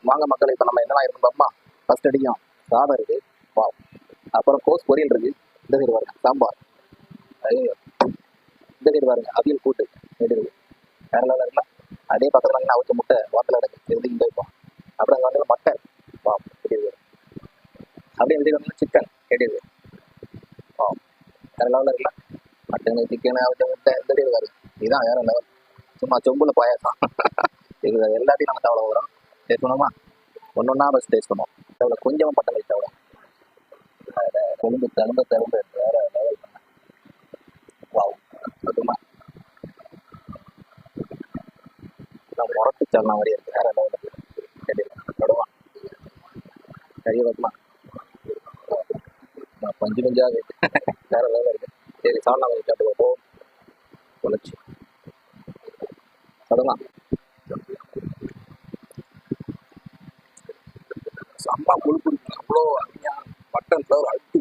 வாங்க மக்கள், இப்போ நம்ம என்னெல்லாம் இருக்கும் பாப்போமா. ஃபர்ஸ்ட் அடிக்கும் சாதம் இருக்கு, வா. அப்புறம் கோஸ் பொரியல் இருக்கு, இந்த சைடு பாருங்க சாம்பார், ஐயோ இந்த சைடு பாருங்க அவியல் கூட்டு இருக்கு, வேற லெவலில் இருக்குல்ல. அதே பக்கத்தில் வந்து அவிச்ச முட்டை வாத்தில் கிடக்கு, இது இங்கே வைப்போம். அப்புறம் அங்கே வந்து மட்டன், வா தெரியுது. அப்படியே இந்த சைடு வந்து சிக்கன் கேட்டிருக்கு, வா வேற லெவலில் இருக்குல்ல. மட்டன் சிக்கன் அவிச்ச முட்டை இந்த சைடு பாருங்க, இதுதான் வேற லெவல். சும்மா சொம்புல பாயாசம். இது எல்லாத்தையும் நம்ம தவளை வரும் டேஸ்ட் பண்ணுவோமா. ஒன்னொன்னா பஸ் டேஸ்ட் பண்ணுவோம். தவிர கொஞ்சமாக பட்டம் வச்சு தவிர கொழும்பு தழும்ப தழும்ப வேற லெவல். வாவ் அதுமா முரட்டு சரணா மாதிரி இருக்கு, வேற லெவலில் கேட்டுக்கலாம். கறி வைக்கமா பஞ்சு பஞ்சாக வேற லெவலில் இருக்கு. சரி சாப்பிடலாம், கொஞ்சம் சாப்பிட்டு பார்ப்போம். தொலைச்சி அதுமா செம்ம கொழுப்பு இருக்கு, அவ்வளோ அருமையாக மட்டன் ஃப்ளவர் அழுத்தி